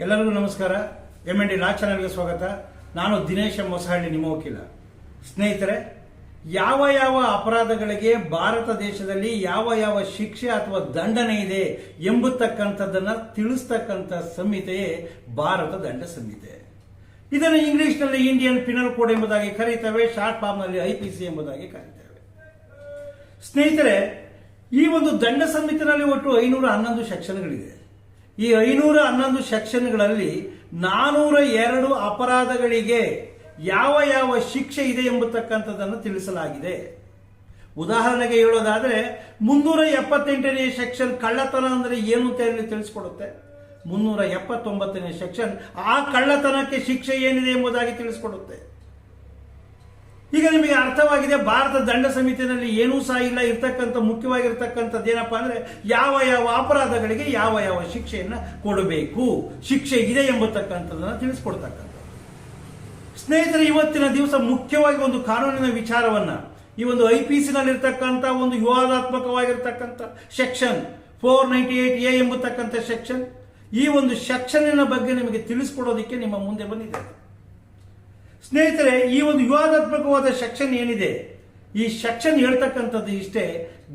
ಎಲ್ಲರಿಗೂ ನಮಸ್ಕಾರ. MND ಲಾ ಚಾನೆಲ್ಗೆ ಸ್ವಾಗತ. ನಾನು ದಿನೇಶ್ ಮೊಸಹಳ್ಳಿ, ನಿಮ್ಮ ವಕೀಲ. ಸ್ನೇಹಿತರೆ, ಯಾವ ಯಾವ ಅಪರಾಧಗಳಿಗೆ ಭಾರತ ದೇಶದಲ್ಲಿ ಯಾವ ಯಾವ ಶಿಕ್ಷೆ ಅಥವಾ ದಂಡನೆ ಇದೆ ಎಂಬತಕ್ಕಂಥದ್ದನ್ನ ತಿಳಿಸ್ತಕ್ಕಂಥ ಸಂಹಿತೆಯೇ ಭಾರತ ದಂಡ ಸಂಹಿತೆ. ಇದನ್ನು ಇಂಗ್ಲಿಷ್ನಲ್ಲಿ ಇಂಡಿಯನ್ ಪಿನಲ್ ಕೋಡ್ ಎಂಬುದಾಗಿ ಕರೀತೇವೆ, ಶಾರ್ಟ್ ಫಾರ್ಮ್ ನಲ್ಲಿ IPC ಎಂಬುದಾಗಿ ಕರೀತೇವೆ. ಸ್ನೇಹಿತರೆ, ಈ ಒಂದು ದಂಡ ಸಂಹಿತೆಯಲ್ಲಿ ಒಟ್ಟು 511 ಸೆಕ್ಷನ್ಗಳಿದೆ. ಈ 511 ಸೆಕ್ಷನ್ಗಳಲ್ಲಿ 402 ಅಪರಾಧಗಳಿಗೆ ಯಾವ ಯಾವ ಶಿಕ್ಷೆ ಇದೆ ಎಂಬತಕ್ಕಂಥದ್ದನ್ನು ತಿಳಿಸಲಾಗಿದೆ. ಉದಾಹರಣೆಗೆ ಹೇಳೋದಾದ್ರೆ 378ನೇ ಸೆಕ್ಷನ್ ಕಳ್ಳತನ ಅಂದ್ರೆ ಏನು ಅಂತ ಹೇಳಿ ತಿಳಿಸ್ಕೊಡುತ್ತೆ. 379ನೇ ಸೆಕ್ಷನ್ ಆ ಕಳ್ಳತನಕ್ಕೆ ಶಿಕ್ಷೆ ಏನಿದೆ ಎಂಬುದಾಗಿ ತಿಳಿಸ್ಕೊಡುತ್ತೆ. ಈಗ ನಿಮಗೆ ಅರ್ಥವಾಗಿದೆ, ಭಾರತ ದಂಡ ಸಂಹಿತೆಯಲ್ಲಿ ಏನೂ ಸಹ ಇಲ್ಲ. ಇರ್ತಕ್ಕಂಥ ಮುಖ್ಯವಾಗಿರ್ತಕ್ಕಂಥದ್ದು ಏನಪ್ಪಾ ಅಂದ್ರೆ ಯಾವ ಯಾವ ಅಪರಾಧಗಳಿಗೆ ಯಾವ ಯಾವ ಶಿಕ್ಷೆಯನ್ನ ಕೊಡಬೇಕು, ಶಿಕ್ಷೆ ಇದೆ ಎಂಬತಕ್ಕಂಥದ್ದನ್ನ ತಿಳಿಸ್ಕೊಡ್ತಕ್ಕಂಥ. ಸ್ನೇಹಿತರೆ, ಇವತ್ತಿನ ದಿವಸ ಮುಖ್ಯವಾಗಿ ಒಂದು ಕಾನೂನಿನ ವಿಚಾರವನ್ನ, ಈ ಒಂದು IPC ನಲ್ಲಿರ್ತಕ್ಕಂಥ ಒಂದು ವಿವಾದಾತ್ಮಕವಾಗಿರ್ತಕ್ಕಂಥ ಸೆಕ್ಷನ್ 498A ಎಂಬತಕ್ಕಂಥ ಸೆಕ್ಷನ್, ಈ ಒಂದು ಸೆಕ್ಷನ್ನಿನ ಬಗ್ಗೆ ನಿಮಗೆ ತಿಳಿಸ್ಕೊಡೋದಕ್ಕೆ ನಿಮ್ಮ ಮುಂದೆ ಬಂದಿದ್ದೇನೆ. ಸ್ನೇಹಿತರೆ, ಈ ಒಂದು ವಿವಾದಾತ್ಮಕವಾದ ಸೆಕ್ಷನ್ ಏನಿದೆ, ಈ ಸೆಕ್ಷನ್ ಹೇಳ್ತಕ್ಕಂಥದ್ದು ಇಷ್ಟೇ: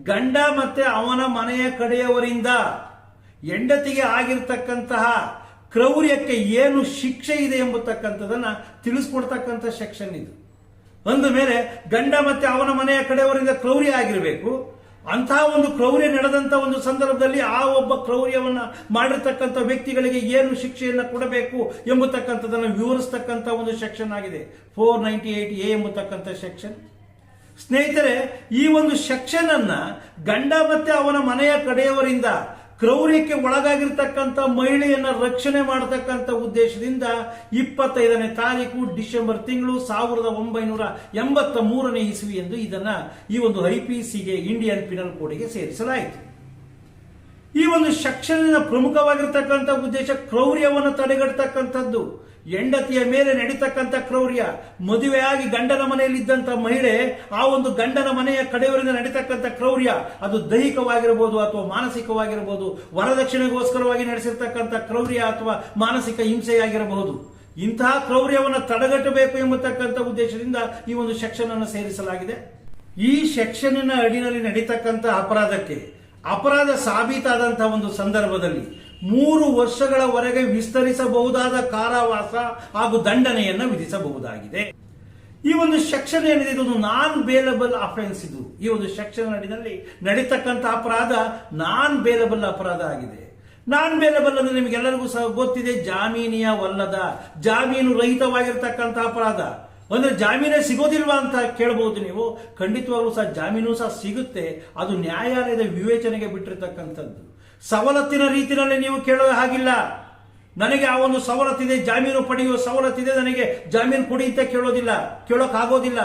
ಗಂಡ ಮತ್ತೆ ಅವನ ಮನೆಯ ಕಡೆಯವರಿಂದ ಹೆಂಡತಿಗೆ ಆಗಿರ್ತಕ್ಕಂತಹ ಕ್ರೌರ್ಯಕ್ಕೆ ಏನು ಶಿಕ್ಷೆ ಇದೆ ಎಂಬತಕ್ಕಂಥದನ್ನ ತಿಳಿಸ್ಕೊಡ್ತಕ್ಕಂಥ ಸೆಕ್ಷನ್ ಇದು. ಅಂದ ಮೇಲೆ ಗಂಡ ಮತ್ತೆ ಅವನ ಮನೆಯ ಕಡೆಯವರಿಂದ ಕ್ರೌರ್ಯ ಆಗಿರಬೇಕು. ಅಂತಹ ಒಂದು ಕ್ರೌರ್ಯ ನಡೆದಂತ ಒಂದು ಸಂದರ್ಭದಲ್ಲಿ ಆ ಒಬ್ಬ ಕ್ರೌರ್ಯವನ್ನ ಮಾಡಿರ್ತಕ್ಕಂಥ ವ್ಯಕ್ತಿಗಳಿಗೆ ಏನು ಶಿಕ್ಷೆಯನ್ನ ಕೊಡಬೇಕು ಎಂಬತಕ್ಕಂಥದನ್ನು ವಿವರಿಸ್ತಕ್ಕಂಥ ಒಂದು ಸೆಕ್ಷನ್ ಆಗಿದೆ 498A ಎಂಬತಕ್ಕಂಥ ಸೆಕ್ಷನ್. ಸ್ನೇಹಿತರೆ, ಈ ಒಂದು ಸೆಕ್ಷನ್ ಅನ್ನ ಗಂಡ ಮತ್ತೆ ಅವನ ಮನೆಯ ಕಡೆಯವರಿಂದ ಕ್ರೌರ್ಯಕ್ಕೆ ಒಳಗಾಗಿರ್ತಕ್ಕಂಥ ಮಹಿಳೆಯನ್ನ ರಕ್ಷಣೆ ಮಾಡತಕ್ಕಂಥ ಉದ್ದೇಶದಿಂದ 25ನೇ ತಾರೀಕು ಡಿಸೆಂಬರ್ ತಿಂಗಳು 1983ನೇ ಇಸ್ವಿ ಎಂದು ಇದನ್ನ ಈ ಒಂದು IPCಗೆ ಇಂಡಿಯನ್ ಪಿನಲ್ ಕೋಡ್ಗೆ ಸೇರಿಸಲಾಯಿತು. ಈ ಒಂದು ಸೆಕ್ಷನ್ನ ಪ್ರಮುಖವಾಗಿರ್ತಕ್ಕಂಥ ಉದ್ದೇಶ ಕ್ರೌರ್ಯವನ್ನು ತಡೆಗಟ್ಟತಕ್ಕಂಥದ್ದು. ಹೆಂಡತಿಯ ಮೇಲೆ ನಡೀತಕ್ಕಂಥ ಕ್ರೌರ್ಯ, ಮದುವೆಯಾಗಿ ಗಂಡನ ಮನೆಯಲ್ಲಿದ್ದಂಥ ಮಹಿಳೆ ಆ ಒಂದು ಗಂಡನ ಮನೆಯ ಕಡೆಯವರಿಂದ ನಡೀತಕ್ಕಂಥ ಕ್ರೌರ್ಯ, ಅದು ದೈಹಿಕವಾಗಿರಬಹುದು ಅಥವಾ ಮಾನಸಿಕವಾಗಿರಬಹುದು, ವರದಕ್ಷಿಣೆಗೋಸ್ಕರವಾಗಿ ನಡೆಸಿರ್ತಕ್ಕಂಥ ಕ್ರೌರ್ಯ ಅಥವಾ ಮಾನಸಿಕ ಹಿಂಸೆಯಾಗಿರಬಹುದು. ಇಂತಹ ಕ್ರೌರ್ಯವನ್ನು ತಡೆಗಟ್ಟಬೇಕು ಎಂಬತಕ್ಕಂಥ ಉದ್ದೇಶದಿಂದ ಈ ಒಂದು ಸೆಕ್ಷನ್ ಅನ್ನು ಸೇರಿಸಲಾಗಿದೆ. ಈ ಸೆಕ್ಷನ್ನಿನ ಅಡಿಯಲ್ಲಿ ನಡೀತಕ್ಕಂಥ ಅಪರಾಧಕ್ಕೆ ಅಪರಾಧ ಸಾಬೀತಾದಂತಹ ಒಂದು ಸಂದರ್ಭದಲ್ಲಿ 3 ವರ್ಷಗಳವರೆಗೆ ವಿಸ್ತರಿಸಬಹುದಾದ ಕಾರಾವಾಸ ಹಾಗೂ ದಂಡನೆಯನ್ನು ವಿಧಿಸಬಹುದಾಗಿದೆ. ಈ ಒಂದು ಸೆಕ್ಷನ್ ಏನಿದೆ, ಇದು ನಾನ್ ಬೇಲಬಲ್ ಅಫೆನ್ಸ್. ಇದು ಈ ಒಂದು ಸೆಕ್ಷನ್ ಅಡಿಯಲ್ಲಿ ನಡೀತಕ್ಕಂಥ ಅಪರಾಧ ನಾನ್ ಬೇಲಬಲ್ ಅಪರಾಧ ಆಗಿದೆ. ನಾನ್ ಬೇಲಬಲ್ ಅಂದ್ರೆ ನಿಮಗೆಲ್ಲರಿಗೂ ಸಹ ಗೊತ್ತಿದೆ, ಜಾಮೀನಿಯವಲ್ಲದ, ಜಾಮೀನು ರಹಿತವಾಗಿರ್ತಕ್ಕಂಥ ಅಪರಾಧ. ಅಂದ್ರೆ ಜಾಮೀನೇ ಸಿಗೋದಿಲ್ವಾ ಅಂತ ಕೇಳಬಹುದು ನೀವು. ಖಂಡಿತವಾಗ್ಲೂ ಸಹ ಜಾಮೀನು ಸಹ ಸಿಗುತ್ತೆ, ಅದು ನ್ಯಾಯಾಲಯದ ವಿವೇಚನೆಗೆ ಬಿಟ್ಟಿರ್ತಕ್ಕಂಥದ್ದು. ಸವಲತ್ತಿನ ರೀತಿಯಲ್ಲಿ ನೀವು ಕೇಳೋ ಹಾಗಿಲ್ಲ. ನನಗೆ ಆ ಒಂದು ಸವಲತ್ತಿದೆ, ಜಾಮೀನು ಪಡೆಯುವ ಸವಲತ್ತಿದೆ, ನನಗೆ ಜಾಮೀನು ಕೊಡಿ ಅಂತ ಕೇಳೋಕ್ಕಾಗೋದಿಲ್ಲ.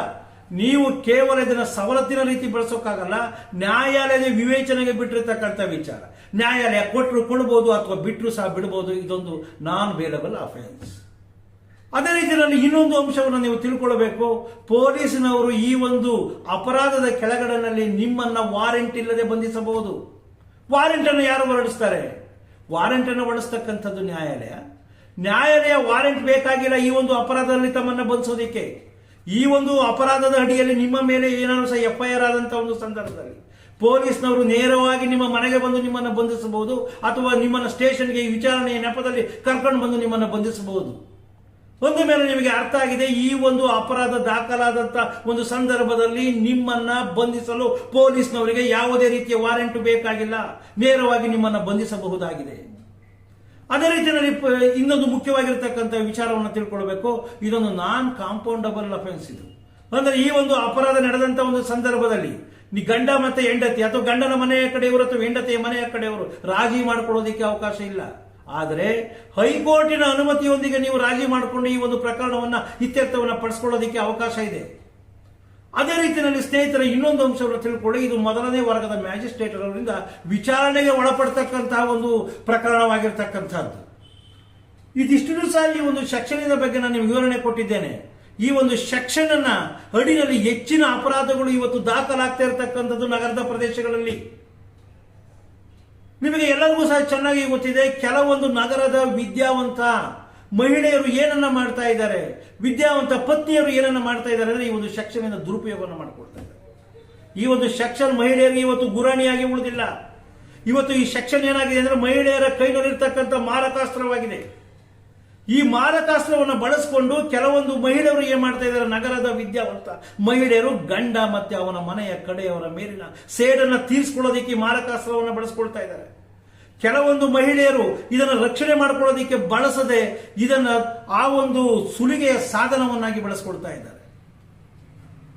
ನೀವು ಕೇವಲ ಇದನ್ನ ಸವಲತ್ತಿನ ರೀತಿ ಬಳಸೋಕ್ಕಾಗಲ್ಲ, ನ್ಯಾಯಾಲಯದ ವಿವೇಚನೆಗೆ ಬಿಟ್ಟಿರ್ತಕ್ಕಂಥ ವಿಚಾರ. ನ್ಯಾಯಾಲಯ ಕೊಟ್ಟರು ಕೊಡಬಹುದು ಅಥವಾ ಬಿಟ್ಟರು ಸಹ ಬಿಡಬಹುದು. ಇದೊಂದು ನಾನ್ ಬೇಲಬಲ್ ಅಫೆನ್ಸ್. ಅದೇ ರೀತಿಯಲ್ಲಿ ಇನ್ನೊಂದು ಅಂಶವನ್ನು ನೀವು ತಿಳ್ಕೊಳ್ಬೇಕು. ಪೊಲೀಸಿನವರು ಈ ಒಂದು ಅಪರಾಧದ ಕೆಳಗಡೆನಲ್ಲಿ ನಿಮ್ಮನ್ನ ವಾರೆಂಟ್ ಇಲ್ಲದೆ ಬಂಧಿಸಬಹುದು. ವಾರೆಂಟ್ ಅನ್ನು ಯಾರು ಹೊರಡಿಸ್ತಾರೆ? ವಾರೆಂಟ್ ಅನ್ನು ಹೊರಡಿಸ್ತಕ್ಕಂಥದ್ದು ನ್ಯಾಯಾಲಯ ವಾರೆಂಟ್ ಬೇಕಾಗಿಲ್ಲ ಈ ಒಂದು ಅಪರಾಧದಲ್ಲಿ ತಮ್ಮನ್ನ ಬಂಧಿಸೋದಿಕ್ಕೆ. ಈ ಒಂದು ಅಪರಾಧದ ಅಡಿಯಲ್ಲಿ ನಿಮ್ಮ ಮೇಲೆ ಏನಾದ್ರು ಸಹ FIR ಆದಂತ ಒಂದು ಸಂದರ್ಭದಲ್ಲಿ ಪೊಲೀಸ್ನವರು ನೇರವಾಗಿ ನಿಮ್ಮ ಮನೆಗೆ ಬಂದು ನಿಮ್ಮನ್ನು ಬಂಧಿಸಬಹುದು, ಅಥವಾ ನಿಮ್ಮನ್ನ ಸ್ಟೇಷನ್ಗೆ ವಿಚಾರಣೆಯ ನೆಪದಲ್ಲಿ ಕರ್ಕೊಂಡು ಬಂದು ನಿಮ್ಮನ್ನು ಬಂಧಿಸಬಹುದು. ಒಂದು ಮೇಲೆ ನಿಮಗೆ ಅರ್ಥ ಆಗಿದೆ, ಈ ಒಂದು ಅಪರಾಧ ದಾಖಲಾದಂತ ಒಂದು ಸಂದರ್ಭದಲ್ಲಿ ನಿಮ್ಮನ್ನ ಬಂಧಿಸಲು ಪೊಲೀಸ್ನವರಿಗೆ ಯಾವುದೇ ರೀತಿಯ ವಾರೆಂಟ್ ಬೇಕಾಗಿಲ್ಲ, ನೇರವಾಗಿ ನಿಮ್ಮನ್ನ ಬಂಧಿಸಬಹುದಾಗಿದೆ. ಅದೇ ರೀತಿಯಲ್ಲಿ ಇನ್ನೊಂದು ಮುಖ್ಯವಾಗಿರ್ತಕ್ಕಂಥ ವಿಚಾರವನ್ನು ತಿಳ್ಕೊಳ್ಬೇಕು, ಇದೊಂದು ನಾನ್ ಕಾಂಪೌಂಡಬಲ್ ಅಫೆನ್ಸ್. ಇದು ಅಂದ್ರೆ ಈ ಒಂದು ಅಪರಾಧ ನಡೆದಂತ ಒಂದು ಸಂದರ್ಭದಲ್ಲಿ ಗಂಡ ಮತ್ತೆ ಹೆಂಡತಿ ಅಥವಾ ಗಂಡನ ಮನೆಯ ಕಡೆಯವರು ಅಥವಾ ಹೆಂಡತಿಯ ಮನೆಯ ಕಡೆಯವರು ರಾಜಿ ಮಾಡಿಕೊಳ್ಳೋದಕ್ಕೆ ಅವಕಾಶ ಇಲ್ಲ. ಆದರೆ ಹೈಕೋರ್ಟಿನ ಅನುಮತಿಯೊಂದಿಗೆ ನೀವು ರಾಜಿ ಮಾಡಿಕೊಂಡು ಈ ಒಂದು ಪ್ರಕರಣವನ್ನ ಇತ್ಯರ್ಥವನ್ನು ಪಡಿಸಿಕೊಳ್ಳೋದಕ್ಕೆ ಅವಕಾಶ ಇದೆ. ಅದೇ ರೀತಿಯಲ್ಲಿ ಸ್ನೇಹಿತರೆ, ಇನ್ನೊಂದು ಅಂಶವನ್ನು ತಿಳ್ಕೊಳ್ಳಿ, ಇದು ಮೊದಲನೇ ವರ್ಗದ ಮ್ಯಾಜಿಸ್ಟ್ರೇಟ್ ಅವರಿಂದ ವಿಚಾರಣೆಗೆ ಒಳಪಡ್ತಕ್ಕಂತಹ ಒಂದು ಪ್ರಕರಣವಾಗಿರ್ತಕ್ಕಂಥದ್ದು. ಇದಿಷ್ಟು ಸಹ ಈ ಒಂದು ಸೆಕ್ಷನ್ ಬಗ್ಗೆ ನಾನು ನಿಮಗೆ ವಿವರಣೆ ಕೊಟ್ಟಿದ್ದೇನೆ. ಈ ಒಂದು ಸೆಕ್ಷನ್ ಅನ್ನ ಅಡಿಯಲ್ಲಿ ಹೆಚ್ಚಿನ ಅಪರಾಧಗಳು ಇವತ್ತು ದಾಖಲಾಗ್ತಾ ಇರತಕ್ಕಂಥದ್ದು ನಗರದ ಪ್ರದೇಶಗಳಲ್ಲಿ. ನಿಮಗೆ ಎಲ್ಲರಿಗೂ ಸಹ ಚೆನ್ನಾಗಿ ಗೊತ್ತಿದೆ, ಕೆಲವೊಂದು ನಗರದ ವಿದ್ಯಾವಂತ ಮಹಿಳೆಯರು ಏನನ್ನ ಮಾಡ್ತಾ ಇದ್ದಾರೆ, ವಿದ್ಯಾವಂತ ಪತ್ನಿಯರು ಏನನ್ನ ಮಾಡ್ತಾ ಇದ್ದಾರೆ ಅಂದ್ರೆ ಈ ಒಂದು ಸೆಕ್ಷನ್ ಇಂದ ದುರುಪಯೋಗವನ್ನು ಮಾಡಿಕೊಡ್ತಾ ಇದ್ದಾರೆ. ಈ ಒಂದು ಸೆಕ್ಷನ್ ಮಹಿಳೆಯರಿಗೆ ಇವತ್ತು ಗುರಾಣಿಯಾಗಿ ಉಳಿದಿಲ್ಲ. ಇವತ್ತು ಈ ಸೆಕ್ಷನ್ ಏನಾಗಿದೆ ಅಂದ್ರೆ ಮಹಿಳೆಯರ ಕೈನಲ್ಲಿರ್ತಕ್ಕಂಥ ಮಾರಕಾಸ್ತ್ರವಾಗಿದೆ. ಈ ಮಾರಕಾಸ್ತ್ರವನ್ನು ಬಳಸಿಕೊಂಡು ಕೆಲವೊಂದು ಮಹಿಳೆಯರು ಏನ್ ಮಾಡ್ತಾ ಇದ್ದಾರೆ, ನಗರದ ವಿದ್ಯಾವಂತ ಮಹಿಳೆಯರು ಗಂಡ ಮತ್ತೆ ಅವನ ಮನೆಯ ಕಡೆಯವರ ಮೇಲಿನ ಸೇಡನ್ನ ತೀರಿಸಿಕೊಳ್ಳೋದಕ್ಕೆ ಈ ಮಾರಕಾಸ್ತ್ರವನ್ನು ಬಳಸ್ಕೊಳ್ತಾ ಇದ್ದಾರೆ. ಕೆಲವೊಂದು ಮಹಿಳೆಯರು ಇದನ್ನು ರಕ್ಷಣೆ ಮಾಡ್ಕೊಳ್ಳೋದಕ್ಕೆ ಬಳಸದೆ ಇದನ್ನ ಆ ಒಂದು ಸುಲಿಗೆಯ ಸಾಧನವನ್ನಾಗಿ ಬಳಸ್ಕೊಳ್ತಾ ಇದ್ದಾರೆ.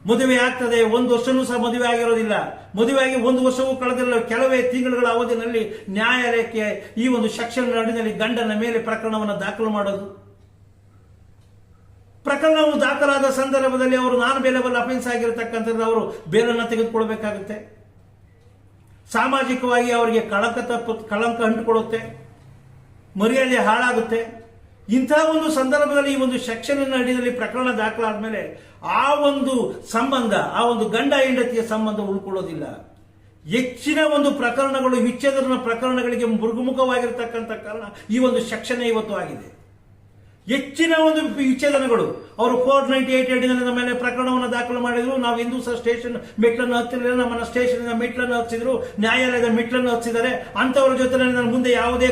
ಮದುವೆ ಆಗ್ತದೆ, 1 ವರ್ಷನೂ ಸಹ ಮದುವೆ ಆಗಿರೋದಿಲ್ಲ, ಮದುವೆಯಾಗಿ 1 ವರ್ಷವೂ ಕಳೆದಿಲ್ಲ, ಕೆಲವೇ ತಿಂಗಳುಗಳ ಅವಧಿಯಲ್ಲಿ ನ್ಯಾಯಾಲಯಕ್ಕೆ ಈ ಒಂದು ಸೆಕ್ಷನ್ ಅಡಿಯಲ್ಲಿ ಗಂಡನ ಮೇಲೆ ಪ್ರಕರಣವನ್ನು ದಾಖಲು ಮಾಡೋದು. ಪ್ರಕರಣವು ದಾಖಲಾದ ಸಂದರ್ಭದಲ್ಲಿ ಅವರು ನಾನ್ ಬೇಲೆಬಲ್ ಅಫೆನ್ಸ್ ಆಗಿರತಕ್ಕಂಥದ್ದು ಅವರು ಬೇಲನ್ನು ತೆಗೆದುಕೊಳ್ಬೇಕಾಗುತ್ತೆ. ಸಾಮಾಜಿಕವಾಗಿ ಅವರಿಗೆ ಕಳಂಕ ಅಂಟಿಕೊಳ್ಳುತ್ತೆ, ಮರ್ಯಾದೆ ಹಾಳಾಗುತ್ತೆ. ಇಂತಹ ಒಂದು ಸಂದರ್ಭದಲ್ಲಿ ಈ ಒಂದು ಸೆಕ್ಷನ್ ಅಡಿಯಲ್ಲಿ ಪ್ರಕರಣ ದಾಖಲಾದ ಮೇಲೆ ಆ ಒಂದು ಸಂಬಂಧ, ಆ ಒಂದು ಗಂಡ ಹೆಂಡತಿಯ ಸಂಬಂಧ ಉಳ್ಕೊಳ್ಳೋದಿಲ್ಲ. ಹೆಚ್ಚಿನ ಒಂದು ಪ್ರಕರಣಗಳು ವಿಚ್ಛೇದನ ಪ್ರಕರಣಗಳಿಗೆ ಮೃಗುಮುಖವಾಗಿರ್ತಕ್ಕಂಥ ಕಾರಣ ಈ ಒಂದು ಸೆಕ್ಷನ್ ಇವತ್ತು ಆಗಿದೆ. ಹೆಚ್ಚಿನ ಒಂದು ವಿಚ್ಛೇದನಗಳು ಅವರು 498 ಅಡಿನಲ್ಲಿ ನಮ್ಮ ಮೇಲೆ ಪ್ರಕರಣವನ್ನು ದಾಖಲು ಮಾಡಿದ್ರು. ನಾವು ಇಂದು ಸಹ ಸ್ಟೇಷನ್ ಮೆಟ್ಲನ್ನು ಹತ್ತಿರಲಿಲ್ಲ, ನಮ್ಮನ್ನ ಸ್ಟೇಷನ್ ಮೆಟ್ಲನ್ನು ಹತ್ತಿದ್ರು, ನ್ಯಾಯಾಲಯದ ಮೆಟ್ಲನ್ನು ಹತ್ತಿದ್ದಾರೆ. ಅಂತವರ ಜೊತೆ ನನ್ನ ಮುಂದೆ ಯಾವುದೇ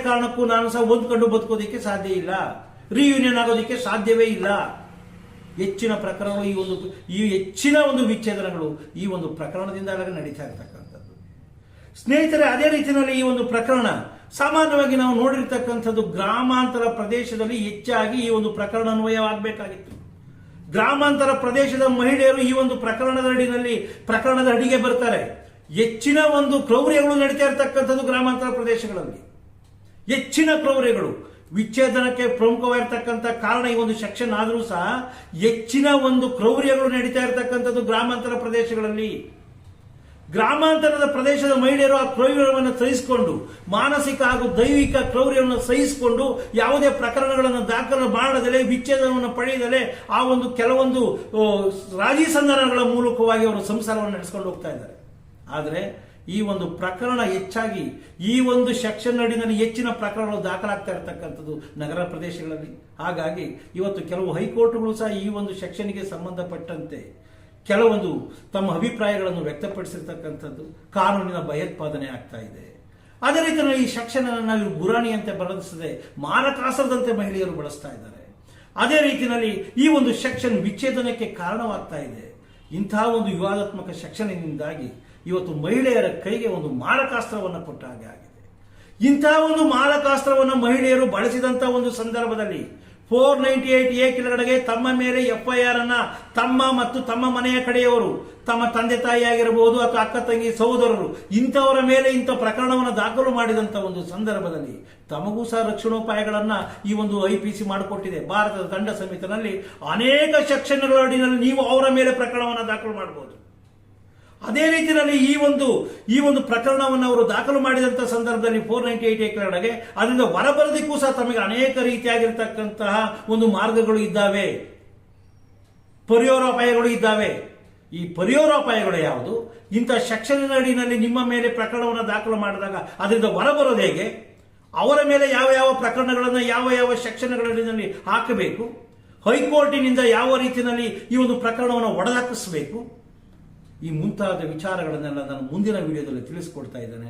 ಕಾರಣಕ್ಕೂ ನಾನು ಸಹ ಹೊಂದ್ಕೊಂಡು ಬದುಕೋದಕ್ಕೆ ಸಾಧ್ಯ ಇಲ್ಲ, ರಿಯೂನಿಯನ್ ಆಗೋದಕ್ಕೆ ಸಾಧ್ಯವೇ ಇಲ್ಲ. ಹೆಚ್ಚಿನ ಪ್ರಕರಣಗಳು ಈ ಹೆಚ್ಚಿನ ಒಂದು ವಿಚ್ಛೇದನಗಳು ಈ ಒಂದು ಪ್ರಕರಣದಿಂದಾಗಿ ನಡೀತಾ ಇರತಕ್ಕಂಥದ್ದು. ಸ್ನೇಹಿತರೆ, ಅದೇ ರೀತಿಯಲ್ಲಿ ಈ ಒಂದು ಪ್ರಕರಣ ಸಾಮಾನ್ಯವಾಗಿ ನಾವು ನೋಡಿರ್ತಕ್ಕಂಥದ್ದು ಗ್ರಾಮಾಂತರ ಪ್ರದೇಶದಲ್ಲಿ ಹೆಚ್ಚಾಗಿ ಈ ಒಂದು ಪ್ರಕರಣ ಅನ್ವಯವಾಗಬೇಕಾಗಿತ್ತು. ಗ್ರಾಮಾಂತರ ಪ್ರದೇಶದ ಮಹಿಳೆಯರು ಈ ಒಂದು ಪ್ರಕರಣದ ಅಡಿಗೆ ಬರ್ತಾರೆ. ಹೆಚ್ಚಿನ ಒಂದು ಕ್ರೌರ್ಯಗಳು ನಡೀತಾ ಇರತಕ್ಕಂಥದ್ದು ಗ್ರಾಮಾಂತರ ಪ್ರದೇಶಗಳಲ್ಲಿ. ಹೆಚ್ಚಿನ ಕ್ರೌರ್ಯಗಳು ವಿಚ್ಛೇದನಕ್ಕೆ ಪ್ರಮುಖವಾಗಿರ್ತಕ್ಕಂಥ ಕಾರಣ ಈ ಒಂದು ಸೆಕ್ಷನ್ ಆದರೂ ಸಹ ಹೆಚ್ಚಿನ ಒಂದು ಕ್ರೌರ್ಯಗಳು ನಡೀತಾ ಇರತಕ್ಕಂಥದ್ದು ಗ್ರಾಮಾಂತರ ಪ್ರದೇಶಗಳಲ್ಲಿ. ಗ್ರಾಮಾಂತರದ ಪ್ರದೇಶದ ಮಹಿಳೆಯರು ಆ ಕ್ರೌರ್ಯವನ್ನು ಸಹಿಸಿಕೊಂಡು, ಮಾನಸಿಕ ಹಾಗೂ ದೈವಿಕ ಕ್ರೌರ್ಯವನ್ನು ಸಹಿಸಿಕೊಂಡು ಯಾವುದೇ ಪ್ರಕರಣಗಳನ್ನು ದಾಖಲು ಮಾಡದಲೇ, ವಿಚ್ಛೇದನವನ್ನು ಪಡೆಯದಲೇ ಆ ಒಂದು ಕೆಲವೊಂದು ರಾಜಿ ಸಂಧಾನಗಳ ಮೂಲಕವಾಗಿ ಅವರು ಸಂಸಾರವನ್ನು ನಡೆಸಿಕೊಂಡು ಹೋಗ್ತಾ ಇದ್ದಾರೆ. ಆದರೆ ಈ ಒಂದು ಪ್ರಕರಣ ಹೆಚ್ಚಾಗಿ ಈ ಒಂದು ಸೆಕ್ಷನ್ ಅಡಿನಲ್ಲಿ ಹೆಚ್ಚಿನ ಪ್ರಕರಣಗಳು ದಾಖಲಾಗ್ತಾ ಇರತಕ್ಕಂಥದ್ದು ನಗರ ಪ್ರದೇಶಗಳಲ್ಲಿ. ಹಾಗಾಗಿ ಇವತ್ತು ಕೆಲವು ಹೈಕೋರ್ಟ್ಗಳು ಸಹ ಈ ಒಂದು ಸೆಕ್ಷನ್ಗೆ ಸಂಬಂಧಪಟ್ಟಂತೆ ಕೆಲವೊಂದು ತಮ್ಮ ಅಭಿಪ್ರಾಯಗಳನ್ನು ವ್ಯಕ್ತಪಡಿಸಿರ್ತಕ್ಕಂಥದ್ದು ಕಾನೂನಿನ ಭಯೋತ್ಪಾದನೆ ಆಗ್ತಾ ಇದೆ. ಅದೇ ರೀತಿಯಲ್ಲಿ ಈ ಸೆಕ್ಷನ್ ಅನ್ನು ನಾವು ಗುರಾಣಿಯಂತೆ ಬಳಸದೆ ಮಾರಕಾಸ್ತ್ರದಂತೆ ಮಹಿಳೆಯರು ಬಳಸ್ತಾ ಇದ್ದಾರೆ. ಅದೇ ರೀತಿಯಲ್ಲಿ ಈ ಒಂದು ಸೆಕ್ಷನ್ ವಿಚ್ಛೇದನಕ್ಕೆ ಕಾರಣವಾಗ್ತಾ ಇದೆ. ಇಂತಹ ಒಂದು ವಿವಾದಾತ್ಮಕ ಸೆಕ್ಷನ್ನಿಂದಾಗಿ ಇವತ್ತು ಮಹಿಳೆಯರ ಕೈಗೆ ಒಂದು ಮಾರಕಾಸ್ತ್ರವನ್ನು ಕೊಟ್ಟ ಹಾಗೆ ಆಗಿದೆ. ಇಂತಹ ಒಂದು ಮಾರಕಾಸ್ತ್ರವನ್ನು ಮಹಿಳೆಯರು ಬಳಸಿದಂತಹ ಒಂದು ಸಂದರ್ಭದಲ್ಲಿ 498A ಕೆಳಗಡೆಗೆ ತಮ್ಮ ಮೇಲೆ FIR ಅನ್ನ ತಮ್ಮ ಮತ್ತು ತಮ್ಮ ಮನೆಯ ಕಡೆಯವರು, ತಮ್ಮ ತಂದೆ ತಾಯಿ ಆಗಿರಬಹುದು ಅಥವಾ ಅಕ್ಕ ತಂಗಿ ಸಹೋದರರು ಇಂಥವರ ಮೇಲೆ ಇಂಥ ಪ್ರಕರಣವನ್ನು ದಾಖಲು ಮಾಡಿದಂತ ಒಂದು ಸಂದರ್ಭದಲ್ಲಿ ತಮಗೂ ಸಹ ರಕ್ಷಣೋಪಾಯಗಳನ್ನ ಈ ಒಂದು IPC ಮಾಡಿಕೊಟ್ಟಿದೆ. ಭಾರತದ ದಂಡ ಸಂಹಿತೆಯಲ್ಲಿ ಅನೇಕ ಸೆಕ್ಷನ್ಗಳ ಅಡಿಯಲ್ಲಿ ನೀವು ಅವರ ಮೇಲೆ ಪ್ರಕರಣವನ್ನು ದಾಖಲು ಮಾಡಬಹುದು. ಅದೇ ರೀತಿಯಲ್ಲಿ ಈ ಒಂದು ಪ್ರಕರಣವನ್ನು ಅವರು ದಾಖಲು ಮಾಡಿದಂತಹ ಸಂದರ್ಭದಲ್ಲಿ 498A ಕೆಳಗಡೆಗೆ ಅದರಿಂದ ಹೊರಬರೋದಕ್ಕೂ ಸಹ ತಮಗೆ ಅನೇಕ ರೀತಿಯಾಗಿರ್ತಕ್ಕಂತಹ ಒಂದು ಮಾರ್ಗಗಳು ಇದ್ದಾವೆ, ಪರಿಹಾರೋಪಾಯಗಳು ಇದ್ದಾವೆ. ಈ ಪರಿಹಾರೋಪಾಯಗಳು ಯಾವುದು? ಇಂಥ ಸೆಕ್ಷನ್ ಅಡಿನಲ್ಲಿ ನಿಮ್ಮ ಮೇಲೆ ಪ್ರಕರಣವನ್ನು ದಾಖಲು ಮಾಡಿದಾಗ ಅದರಿಂದ ಹೊರಬರೋದು ಹೇಗೆ, ಅವರ ಮೇಲೆ ಯಾವ ಯಾವ ಪ್ರಕರಣಗಳನ್ನು ಯಾವ ಯಾವ ಸೆಕ್ಷನ್ಗಳಲ್ಲಿ ಹಾಕಬೇಕು, ಹೈಕೋರ್ಟಿನಿಂದ ಯಾವ ರೀತಿಯಲ್ಲಿ ಈ ಒಂದು ಪ್ರಕರಣವನ್ನು ಒಡೆದಾಕಿಸಬೇಕು, ಈ ಮುಂತಾದ ವಿಚಾರಗಳನ್ನೆಲ್ಲ ನಾನು ಮುಂದಿನ ವಿಡಿಯೋದಲ್ಲಿ ತಿಳಿಸ್ಕೊಡ್ತಾ ಇದ್ದೇನೆ.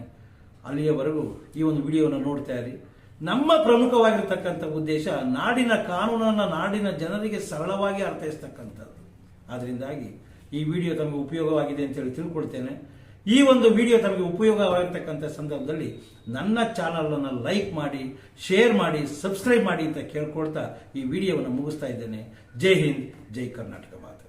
ಅಲ್ಲಿಯವರೆಗೂ ಈ ಒಂದು ವಿಡಿಯೋವನ್ನು ನೋಡ್ತಾ ಇರಿ. ನಮ್ಮ ಪ್ರಮುಖವಾಗಿರ್ತಕ್ಕಂಥ ಉದ್ದೇಶ ನಾಡಿನ ಕಾನೂನನ್ನು ನಾಡಿನ ಜನರಿಗೆ ಸರಳವಾಗಿ ಅರ್ಥೈಸ್ತಕ್ಕಂಥದ್ದು. ಆದ್ದರಿಂದಾಗಿ ಈ ವಿಡಿಯೋ ತಮಗೆ ಉಪಯೋಗವಾಗಿದೆ ಅಂತೇಳಿ ತಿಳ್ಕೊಳ್ತೇನೆ. ಈ ಒಂದು ವಿಡಿಯೋ ತಮಗೆ ಉಪಯೋಗವಾಗಿರ್ತಕ್ಕಂಥ ಸಂದರ್ಭದಲ್ಲಿ ನನ್ನ ಚಾನಲ್ ಅನ್ನು ಲೈಕ್ ಮಾಡಿ, ಶೇರ್ ಮಾಡಿ, ಸಬ್ಸ್ಕ್ರೈಬ್ ಮಾಡಿ ಅಂತ ಕೇಳ್ಕೊಳ್ತಾ ಈ ವಿಡಿಯೋವನ್ನು ಮುಗಿಸ್ತಾ ಇದ್ದೇನೆ. ಜೈ ಹಿಂದ್, ಜೈ ಕರ್ನಾಟಕ ಮಾತೆ.